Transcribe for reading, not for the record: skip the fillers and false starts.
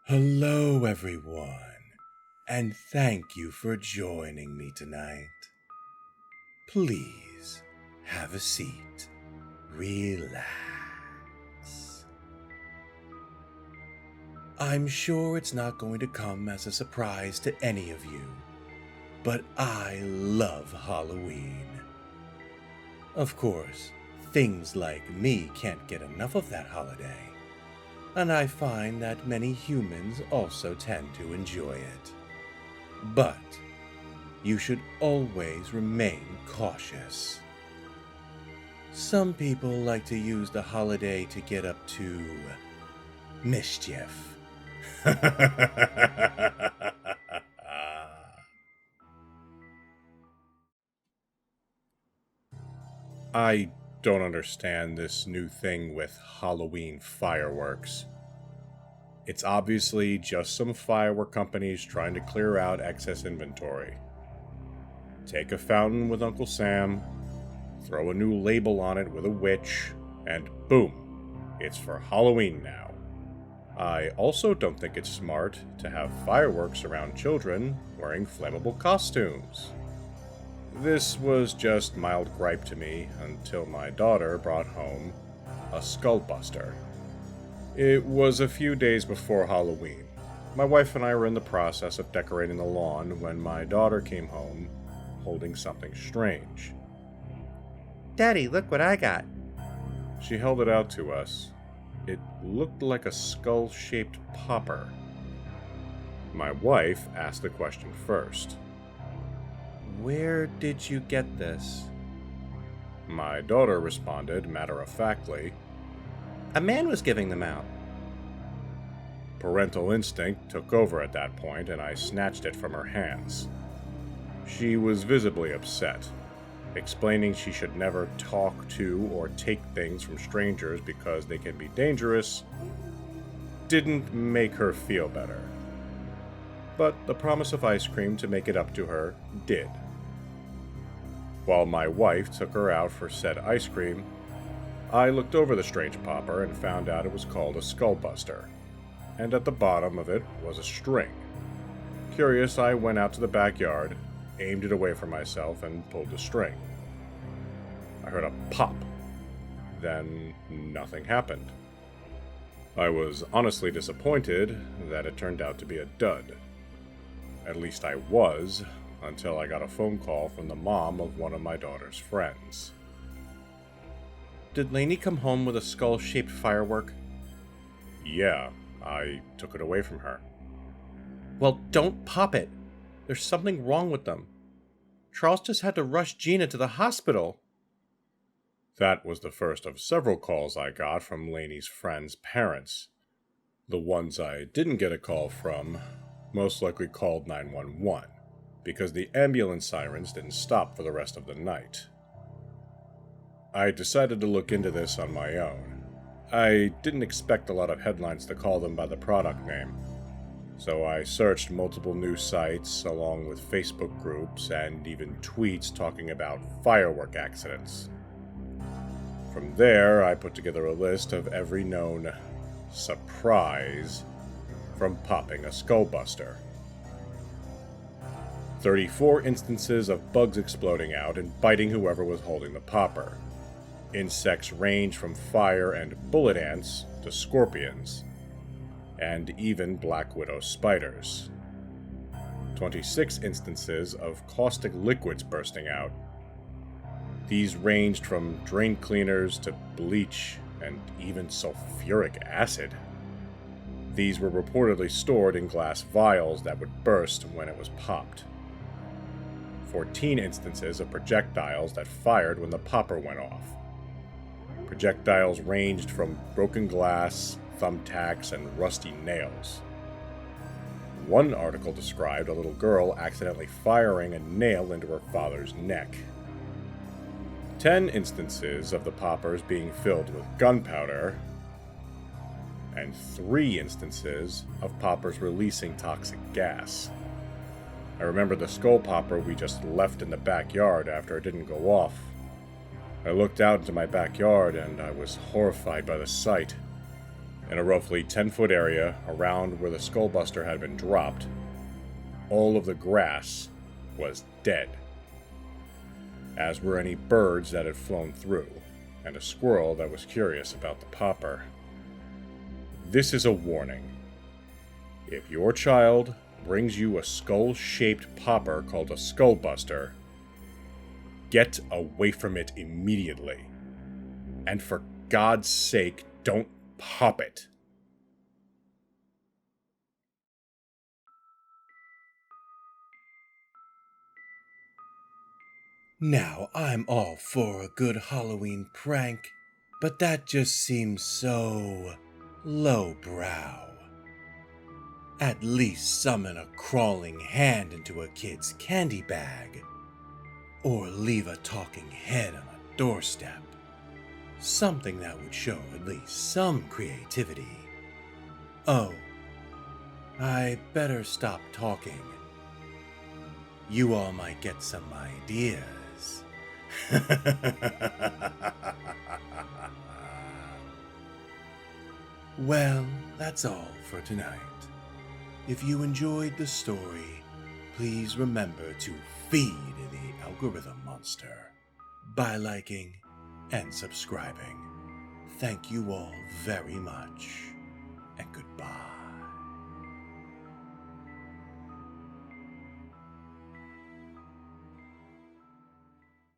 Hello, everyone, and thank you for joining me tonight. Please have a seat. Relax. I'm sure it's not going to come as a surprise to any of you, but I love Halloween. Of course, things like me can't get enough of that holiday, and I find that many humans also tend to enjoy it. But you should always remain cautious. Some people like to use the holiday to get up to mischief. I don't understand this new thing with Halloween fireworks. It's obviously just some firework companies trying to clear out excess inventory. Take a fountain with Uncle Sam, throw a new label on it with a witch, and boom, it's for Halloween now. I also don't think it's smart to have fireworks around children wearing flammable costumes. This was just mild gripe to me until my daughter brought home a skullbuster. It was a few days before Halloween. My wife and I were in the process of decorating the lawn when my daughter came home holding something strange. "Daddy, look what I got." She held it out to us. It looked like a skull-shaped popper. My wife asked the question first. "Where did you get this?" My daughter responded matter-of-factly, "A man was giving them out." Parental instinct took over at that point, and I snatched it from her hands. She was visibly upset, explaining she should never talk to or take things from strangers because they can be dangerous. Didn't make her feel better. But the promise of ice cream to make it up to her did. While my wife took her out for said ice cream, I looked over the strange popper and found out it was called a skullbuster, and at the bottom of it was a string. Curious, I went out to the backyard, aimed it away from myself, and pulled the string. I heard a pop. Then nothing happened. I was honestly disappointed that it turned out to be a dud. At least I was, until I got a phone call from the mom of one of my daughter's friends. "Did Lainey come home with a skull-shaped firework?" "Yeah, I took it away from her." "Well, don't pop it. There's something wrong with them. Charles just had to rush Gina to the hospital." That was the first of several calls I got from Lainey's friends' parents. The ones I didn't get a call from most likely called 911, because the ambulance sirens didn't stop for the rest of the night. I decided to look into this on my own. I didn't expect a lot of headlines to call them by the product name, so I searched multiple news sites along with Facebook groups and even tweets talking about firework accidents. From there, I put together a list of every known surprise from popping a skullbuster. 34 instances of bugs exploding out and biting whoever was holding the popper. Insects range from fire and bullet ants to scorpions, and even black widow spiders. 26 instances of caustic liquids bursting out. These ranged from drain cleaners to bleach and even sulfuric acid. These were reportedly stored in glass vials that would burst when it was popped. 14 instances of projectiles that fired when the popper went off. Projectiles ranged from broken glass, thumbtacks, and rusty nails. One article described a little girl accidentally firing a nail into her father's neck. 10 instances of the poppers being filled with gunpowder, and 3 instances of poppers releasing toxic gas. I remember the skull popper we just left in the backyard after it didn't go off. I looked out into my backyard and I was horrified by the sight. In a roughly 10-foot area around where the skullbuster had been dropped, all of the grass was dead, as were any birds that had flown through, and a squirrel that was curious about the popper. This is a warning. If your child brings you a skull-shaped popper called a skullbuster, get away from it immediately. And for God's sake, don't pop it. Now, I'm all for a good Halloween prank, but that just seems so lowbrow. At least summon a crawling hand into a kid's candy bag, or leave a talking head on a doorstep. Something that would show at least some creativity. Oh, I better stop talking. You all might get some ideas. Well, that's all for tonight. If you enjoyed the story, please remember to feed the algorithm monster by liking and subscribing. Thank you all very much, and goodbye.